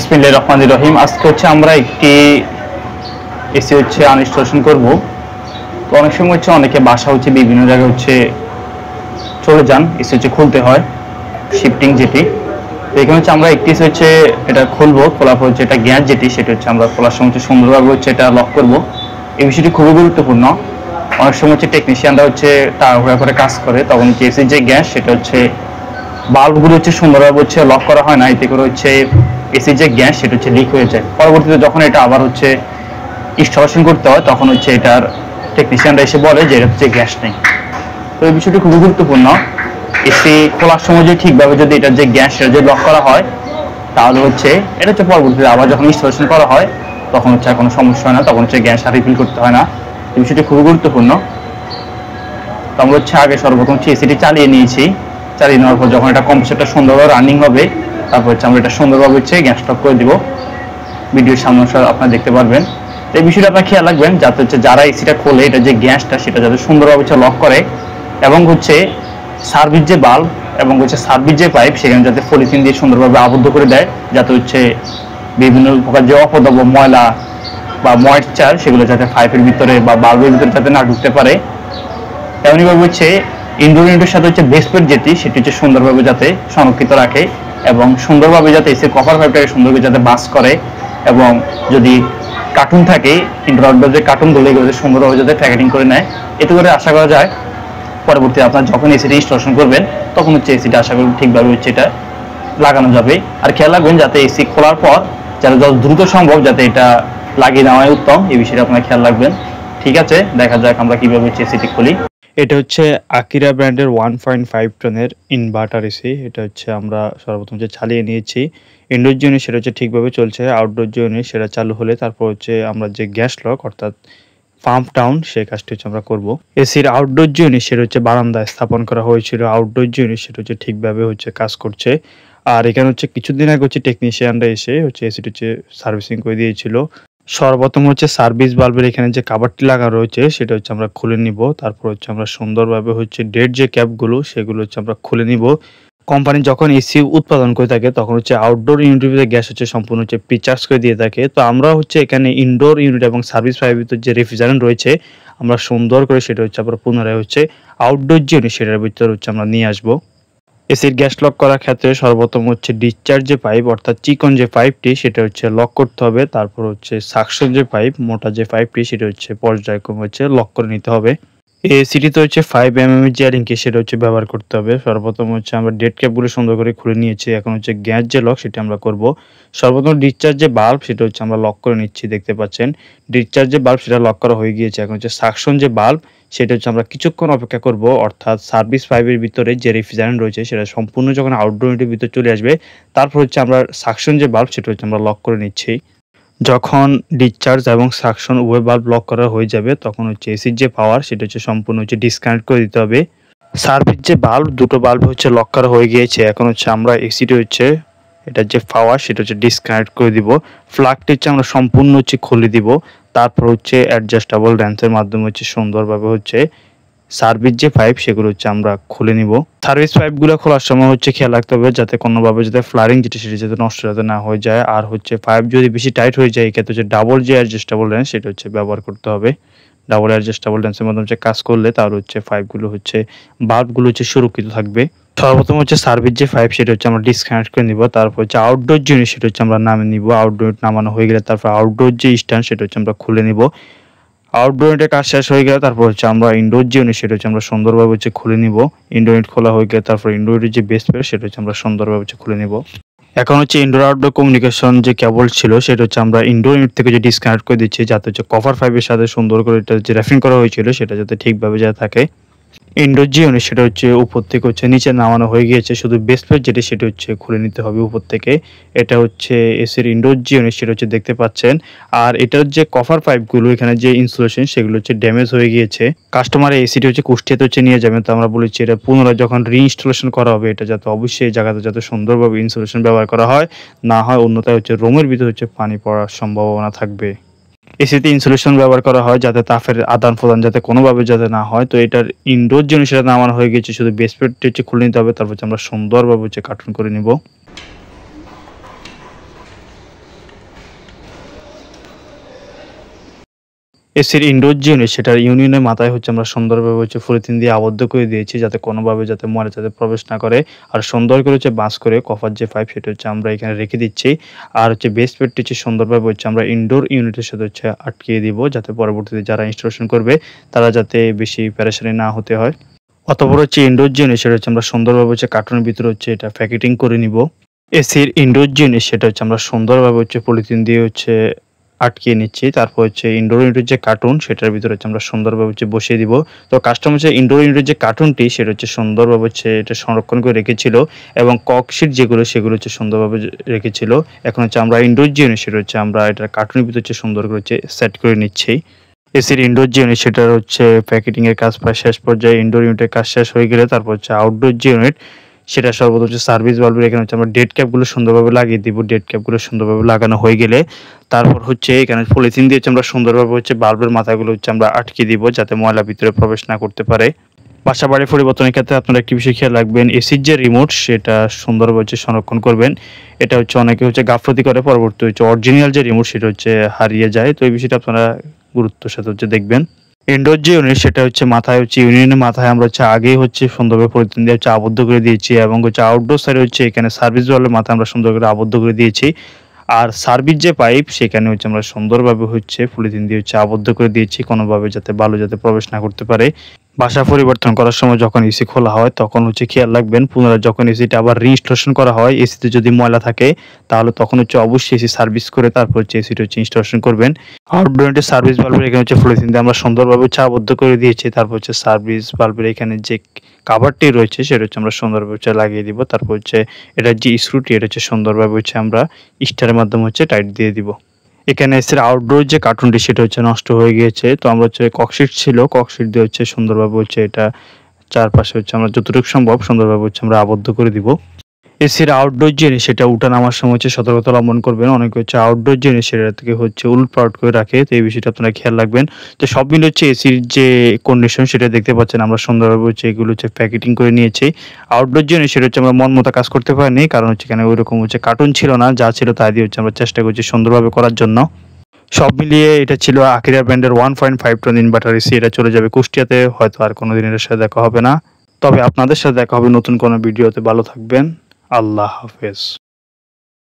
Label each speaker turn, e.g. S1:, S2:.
S1: বিসমিল্লাহির রহমানির রহিম। আজকে হচ্ছে আমরা একটি এসি হচ্ছে আনইনস্টলেশন করব। তো অনেক সময় হচ্ছে অনেকে বাসা হচ্ছে বিভিন্ন জায়গায় হচ্ছে চলে যান, এসি হচ্ছে খুলতে হয় শিফটিং যেটি। তো এখানে হচ্ছে আমরা একটি এসি হচ্ছে এটা খুলবো, খোলার পর হচ্ছে এটা গ্যাস যেটি সেটা হচ্ছে আমরা খোলার সময় হচ্ছে সুন্দরভাবে হচ্ছে এটা লক করব। এই বিষয়টি খুবই গুরুত্বপূর্ণ। অনেক সময় হচ্ছে টেকনিশিয়ানরা হচ্ছে তাড়াহুড়া করে কাজ করে, তখন হচ্ছে এসির যে গ্যাস সেটা হচ্ছে বাল্বগুলো হচ্ছে সুন্দরভাবে হচ্ছে লক করা হয় না, এতে করে হচ্ছে এসির যে গ্যাস সেটা হচ্ছে লিক হয়ে যায়। পরবর্তীতে যখন এটা আবার হচ্ছে ইনস্টলেশন করতে হয় তখন হচ্ছে এটার টেকনিশিয়ানরা এসে বলে যে এটা হচ্ছে গ্যাস নেই। তো এই বিষয়টি খুবই গুরুত্বপূর্ণ। এসি খোলার সময় যদি ঠিকভাবে যদি এটার যে গ্যাস সেটা যদি লক করা হয় তাহলে হচ্ছে এটা হচ্ছে পরবর্তীতে আবার যখন ইনস্টলেশন করা হয় তখন হচ্ছে আর কোনো সমস্যা হয় না, তখন হচ্ছে গ্যাস আর রিফিল করতে হয় না। এই বিষয়টি খুবই গুরুত্বপূর্ণ। তো আমরা হচ্ছে আগে সর্বপ্রথম হচ্ছে এসিটি চালিয়ে নিয়েছি। চালিয়ে নেওয়ার পর যখন এটা কম্প্রেসারটা সুন্দরভাবে রানিং হবে তারপর হচ্ছে আমরা এটা সুন্দরভাবে হচ্ছে গ্যাস স্টপ করে দিব। ভিডিওর সামনে আপনারা দেখতে পারবেন। তো এই বিষয়টা আপনারা খেয়াল রাখবেন যাতে হচ্ছে যারা এসিটা খোলে এটা যে গ্যাসটা সেটা যাতে সুন্দরভাবে হচ্ছে লক করে, এবং হচ্ছে সার্ভিস যে বাল্ব এবং হচ্ছে সার্ভিস যে পাইপ সেখানে যাতে পলিথিন দিয়ে সুন্দরভাবে আবদ্ধ করে দেয়, যাতে হচ্ছে বিভিন্ন প্রকার যে অপদ্রব্য ময়লা বা ময়েশ্চার সেগুলো যাতে পাইপের ভিতরে বা বাল্বের ভিতরে যাতে না ঢুকতে পারে। তেমনিভাবে হচ্ছে ইনডোর ইউনিটের সাথে হচ্ছে বেস প্লেট যেটি সেটি হচ্ছে সুন্দরভাবে যাতে সংরক্ষিত রাখে এবং সুন্দরভাবে যাতে এসির কভার পাইপটাকে সুন্দরভাবে যাতে বাস করে, এবং যদি কার্টুন থাকে ইনডোর আউটডোর যে কার্টুনগুলো এগুলো সুন্দরভাবে যাতে প্যাকেটিং করে নেয়। এতে করে আশা করা যায় পরবর্তী আপনার যখন এসিটা ইনস্টলেশন করবেন তখন হচ্ছে এসিটা আশা করি ঠিকভাবে হচ্ছে এটা লাগানো যাবে। আর খেয়াল রাখবেন যাতে এসি খোলার পর যাতে যত দ্রুত সম্ভব যাতে এটা লাগিয়ে নেওয়াই উত্তম, এই বিষয়টা আপনারা খেয়াল রাখবেন। ঠিক আছে, দেখা যাক আমরা কিভাবে হচ্ছে এসিটি খুলি।
S2: এটা হচ্ছে আকিরা ব্র্যান্ডের 1.5 টনের ইনভার্টার এসি। এটা হচ্ছে আমরা সর্বপ্রথম যে চালিয়ে নিয়েছি। ইনডোর জোনে সেটা হচ্ছে ঠিকভাবে চলছে, আউটডোর জোনে সেটা চালু হলে তারপর হচ্ছে আমরা যে গ্যাস লক অর্থাৎ পাম্প ডাউন সেই কাজটি হচ্ছে আমরা করব। এসির আউটডোর জোনে সেটা হচ্ছে বারান্দায় স্থাপন করা হয়েছিল, আউটডোর জোনে সেটা হচ্ছে ঠিকভাবে হচ্ছে কাজ করছে। আর এখানে হচ্ছে কিছুদিন আগে হচ্ছে টেকনিশিয়ানরা এসে হচ্ছে এসিটি হচ্ছে সার্ভিসিং করে দিয়েছিল। সর্বপ্রথম হচ্ছে সার্ভিস বাল্বের এখানে যে কাভারটি লাগা রয়েছে সেটা হচ্ছে আমরা খুলে নিব। তারপর হচ্ছে আমরা সুন্দরভাবে হচ্ছে ডেড যে ক্যাপগুলো সেগুলো হচ্ছে আমরা খুলে নিব। কোম্পানি যখন এসি উৎপাদন করে থাকে তখন হচ্ছে আউটডোর ইউনিটের ভিতরে গ্যাস হচ্ছে সম্পূর্ণ হচ্ছে প্রিচার্জ করে দিয়ে থাকে। তো আমরা হচ্ছে এখানে ইনডোর ইউনিট এবং সার্ভিস পাইপের ভিতরে যে রেফ্রিজারেন্ট রয়েছে আমরা সুন্দর করে সেটা হচ্ছে আবার পুনরায় হচ্ছে আউটডোর যে ইউনিট সেটার ভিতরে হচ্ছে আমরা নিয়ে আসবো। এসির গ্যাস লক করার ক্ষেত্রে সর্বপ্রথম হচ্ছে ডিসচার্জ যে পাইপ অর্থাৎ চিকন যে পাইপটি সেটা হচ্ছে লক করতে হবে। তারপর হচ্ছে সাকশন যে পাইপ মোটা যে পাইপটি সেটা হচ্ছে পর্যায়ক্রমে হচ্ছে লক করে নিতে হবে। এসিটিতে হচ্ছে 5 mm এর যে রিংকি সেটা হচ্ছে ব্যবহার করতে হবে। সর্বপ্রথম হচ্ছে আমরা ডেড ক্যাপগুলো সুন্দর করে খুলে নিয়েছি। এখন হচ্ছে গ্যাস যে লক সেটা আমরা করব। সর্বপ্রথম ডিসচার্জ যে বাল্ব সেটা হচ্ছে আমরা লক করে নিচ্ছি, দেখতে পাচ্ছেন ডিসচার্জ যে বাল্ব সেটা লক করা হয়ে গিয়েছে। এখন হচ্ছে সাকশন যে বাল্ব সেটা হচ্ছে আমরা কিছুক্ষণ অপেক্ষা করব, অর্থাৎ সার্ভিস পাইপের ভিতরে যে রেফ্রিজারেন্ট রয়েছে সেটা সম্পূর্ণ যখন আউটডোর ইউনিটের ভিতরে চলে আসবে তারপর হচ্ছে আমরা সাকশন যে বাল্ব সেটা হচ্ছে আমরা লক করে নিচ্ছি। যখন ডিসচার্জ এবং সাকশন উভয় বাল্ব লক করা হয়ে যাবে তখন হচ্ছে এসির যে পাওয়ার সেটা হচ্ছে সম্পূর্ণ হচ্ছে ডিসকানেক্ট করে দিতে হবে। সার্ভিস যে বাল্ব দুটো বাল্ব হচ্ছে লক করা হয়ে গিয়েছে। এখন হচ্ছে আমরা এসিটি হচ্ছে এটার যে পাওয়ার সেটা হচ্ছে ডিসকানেক্ট করে দিব। প্লাগটি হচ্ছে আমরা সম্পূর্ণ হচ্ছে খুলে দিব। তারপর হচ্ছে অ্যাডজাস্টেবল র্যান্সের মাধ্যমে হচ্ছে সুন্দরভাবে হচ্ছে সার্ভিস যে পাইপ সেগুলো হচ্ছে আমরা খুলে নিব। সার্ভিস পাইপগুলো খোলার সময় হচ্ছে খেয়াল রাখতে হবে যাতে কোনোভাবে যাতে ফ্লারিং যেটা সেটা যাতে নষ্ট যাতে না হয়ে যায়। আর হচ্ছে পাইপ যদি বেশি টাইট হয়ে যায় এক্ষেত্রে হচ্ছে ডাবল যে অ্যাডজাস্টেবল র্যান্স সেটা হচ্ছে ব্যবহার করতে হবে। ডাবল অ্যাডজাস্টেবল র্যান্সের মাধ্যমে হচ্ছে কাজ করলে তাহলে হচ্ছে পাইপগুলো হচ্ছে বাল্বগুলো হচ্ছে সুরক্ষিত থাকবে। সর্বপ্রথম হচ্ছে সার্ভিস যে পাইপ সেটা হচ্ছে আমরা ডিসকানেক্ট করে নিব। তারপর হচ্ছে আউটডোর জিনিস সেটা হচ্ছে আমরা নামিয়ে নিব। আউটডোর নামানো হয়ে গেলে তারপর আউটডোর যে স্ট্যান্ড সেটা হচ্ছে আমরা খুলে নিব। আউটডোর ইউনিটের কাজ শেষ হয়ে গেলে তারপর হচ্ছে আমরা ইনডোর যে ইউনিট সেটা হচ্ছে আমরা সুন্দরভাবে হচ্ছে খুলে নিব। ইনডোর ইউনিট খোলা হয়ে গেলে তারপর ইনডোর ইউনিটের যে বেস প্লেট সেটা হচ্ছে আমরা সুন্দরভাবে হচ্ছে খুলে নিব। এখন হচ্ছে ইনডোর আউটডোর কমিউনিকেশন যে কেবল ছিল সেটা হচ্ছে আমরা ইনডোর ইউনিট থেকে যে ডিসকানেক্ট করে দিচ্ছি যাতে হচ্ছে কভার পাইপের সাথে সুন্দর করে এটা যে র্যাপিং করা হয়েছিল সেটা যাতে ঠিকভাবে যা থাকে। ইনডোর যে ইউনিট সেটা হচ্ছে উপর থেকে হচ্ছে নিচে নামানো হয়ে গিয়েছে, শুধু বেস প্লেট যেটা সেটা হচ্ছে খুলে নিতে হবে উপর থেকে। এটা হচ্ছে এসির ইনডোর যে ইউনিট সেটা হচ্ছে দেখতে পাচ্ছেন। আর এটার যে কভার পাইপগুলো এখানে যে ইনসুলেশন সেগুলো হচ্ছে ড্যামেজ হয়ে গিয়েছে। কাস্টমার এসিটি হচ্ছে কুষ্টিয়াতে হচ্ছে নিয়ে যাবেন, তো আমরা বলেছি এটা পুনরায় যখন রিইনস্টলেশন করা হবে এটা যাতে অবশ্যই এই জায়গাতে যাতে সুন্দরভাবে ইনসুলেশন ব্যবহার করা হয়, না হয় অন্যথায় হচ্ছে রুমের ভিতরে হচ্ছে পানি পড়ার সম্ভাবনা থাকবে। এসিতে ইনসুলেশন ব্যবহার করা হয় যাতে তাপের আদান প্রদান যাতে কোনোভাবে যাতে না হয়। তো এটার ইনডোর জিনিস সেটা নামানো হয়ে গেছে, শুধু বেস প্লেটটি হচ্ছে খুলে নিতে হবে। তারপর আমরা সুন্দরভাবে হচ্ছে কার্টুন করে নিব। এসির ইনডোর যে ইউনিট সেটার ইউনিয়নের মাথায় হচ্ছে আমরা সুন্দরভাবে হচ্ছে পলিথিন দিয়ে আবদ্ধ করে দিয়েছি, যাতে কোনোভাবে যাতে ময়লা যাতে প্রবেশ না করে। আর সুন্দর করে হচ্ছে বাঁশ করে কপার যে পাইপ সেটা হচ্ছে আমরা এখানে রেখে দিচ্ছি। আর হচ্ছে বেস প্লেটটি হচ্ছে সুন্দরভাবে হচ্ছে আমরা ইনডোর ইউনিটের সাথে হচ্ছে আটকিয়ে দিব, যাতে পরবর্তীতে যারা ইনস্টলেশন করবে তারা যাতে বেশি পেরেশানি না হতে হয়। অতঃপর হচ্ছে ইনডোর যে ইউনিট সেটা হচ্ছে আমরা সুন্দরভাবে হচ্ছে কার্টুনের ভিতরে হচ্ছে এটা প্যাকেটিং করে নিব। এসির ইনডোর যে ইউনিট সেটা হচ্ছে আমরা সুন্দরভাবে হচ্ছে পলিথিন দিয়ে হচ্ছে আটকিয়ে নিচ্ছি। তারপর হচ্ছে ইনডোর ইউনিটের যে কার্টুন সেটার ভিতরে হচ্ছে আমরা সুন্দরভাবে হচ্ছে বসিয়ে দিব। তো কাস্টমার হচ্ছে ইনডোর ইউনিটের যে কার্টুনটি সেটা হচ্ছে সুন্দরভাবে হচ্ছে এটা সংরক্ষণ করে রেখেছিল, এবং ককশিট যেগুলো সেগুলো হচ্ছে সুন্দরভাবে রেখেছিল। এখন হচ্ছে আমরা ইনডোর যে ইউনিট সেটা হচ্ছে আমরা এটা কার্টুনের ভিতরে হচ্ছে সুন্দর করে হচ্ছে সেট করে নিচ্ছি। এসির ইনডোর যে ইউনিট সেটার হচ্ছে প্যাকেটিং এর কাজ প্রায় শেষ পর্যায়ে। ইনডোর ইউনিটের কাজ শেষ হয়ে গেলে তারপর হচ্ছে আউটডোর যে ইউনিট সেটা সর্বপ্রথম হচ্ছে সার্ভিস বাল্বের এখানে হচ্ছে আমরা ডেড ক্যাপগুলো সুন্দরভাবে লাগিয়ে দিব। ডেড ক্যাপগুলো সুন্দরভাবে লাগানো হয়ে গেলে তারপর হচ্ছে এখানে পলিথিন দিয়ে হচ্ছে আমরা সুন্দরভাবে হচ্ছে বাল্বের মাথাগুলো হচ্ছে আমরা আটকে দিব, যাতে ময়লা ভিতরে প্রবেশ না করতে পারে। বাসা বাড়ি পরিবর্তনের ক্ষেত্রে আপনারা একটি বিষয় খেয়াল রাখবেন, এসির যে রিমোট সেটা সুন্দরভাবে হচ্ছে সংরক্ষণ করবেন। এটা হচ্ছে অনেকে হচ্ছে গাফলতি করে, পরবর্তী হচ্ছে অরিজিনাল যে রিমোট সেটা হচ্ছে হারিয়ে যায়। তো এই বিষয়টা আপনারা গুরুত্বের সাথে হচ্ছে দেখবেন। ইনডোর যে ইউনিট সেটা হচ্ছে মাথায় হচ্ছে ইউনিয়নের মাথায় আমরা হচ্ছে আগেই হচ্ছে সুন্দরভাবে পলিথিন দিয়ে হচ্ছে আবদ্ধ করে দিয়েছি, এবং হচ্ছে আউটডোর সাইডে হচ্ছে এখানে সার্ভিস ওয়ালের মাথায় আমরা সুন্দর করে আবদ্ধ করে দিয়েছি। আর সার্ভিস যে পাইপ সেখানে হচ্ছে আমরা সুন্দরভাবে হচ্ছে পলিথিন দিয়ে হচ্ছে আবদ্ধ করে দিয়েছি, কোনোভাবে যাতে বালু যাতে প্রবেশ না করতে পারে। বাসা পরিবর্তন করার সময় যখন এসি খোলা হয় তখন হচ্ছে খেয়াল রাখবেন, পুনরায় যখন এসিটা আবার রিইনস্টলেশন করা হয়, এসিতে যদি ময়লা থাকে তাহলে তখন হচ্ছে অবশ্যই এসি সার্ভিস করে তারপর হচ্ছে এসিটা হচ্ছে ইনস্টলেশন করবেন। আউটডোর সার্ভিস বাল্বের এখানে হচ্ছে পলিথিন দিয়ে আমরা সুন্দরভাবে হচ্ছে আবদ্ধ করে দিয়েছি। তারপর হচ্ছে সার্ভিস বাল্বের এখানে যে কাভারটি রয়েছে সেটা হচ্ছে আমরা সুন্দরভাবে হচ্ছে লাগিয়ে দিব। তারপর হচ্ছে এটার যে স্ক্রুটি এটা হচ্ছে সুন্দরভাবে হচ্ছে আমরা স্টারের মাধ্যমে হচ্ছে টাইট দিয়ে দিব। এখানে এসে আউটডোর যে কার্টুনটি সেটা হচ্ছে নষ্ট হয়ে গিয়েছে, তো আমরা হচ্ছে ককশিট ছিল, ককশিট দিয়ে হচ্ছে সুন্দরভাবে হচ্ছে এটা চারপাশে হচ্ছে আমরা যতটুকু সম্ভব সুন্দরভাবে হচ্ছে আমরা আবদ্ধ করে দিব। এসির আউটডোর জিনিস সেটা উঠা নামার সময় হচ্ছে সতর্কতা অবলম্বন করবেন। অনেকে হচ্ছে আউটডোর জিনিস সেটা থেকে হচ্ছে উলটপালট করে রাখে, তো এই বিষয়টা আপনারা খেয়াল রাখবেন। তো সব মিলে হচ্ছে এসির যে কন্ডিশন সেটা দেখতে পাচ্ছেন, আমরা সুন্দরভাবে হচ্ছে এগুলো হচ্ছে প্যাকেটিং করে নিয়েছি। আউটডোর জিনিস সেটা হচ্ছে আমরা মন মতো কাজ করতে পারিনি, কারণ হচ্ছে এখানে ওই রকম হচ্ছে কার্টুন ছিল না, যা ছিল তাই দিয়ে হচ্ছে আমরা চেষ্টা করছি সুন্দরভাবে করার জন্য। সব মিলিয়ে এটা ছিল আকিরা ব্র্যান্ডের 1.5 টন ইনভার্টার এসি। এটা চলে যাবে কুষ্টিয়াতে, হয়তো আর কোনোদিন এর সাথে দেখা হবে না। তবে আপনাদের সাথে দেখা হবে নতুন কোনো ভিডিওতে। ভালো থাকবেন, আল্লাহ হাফেজ।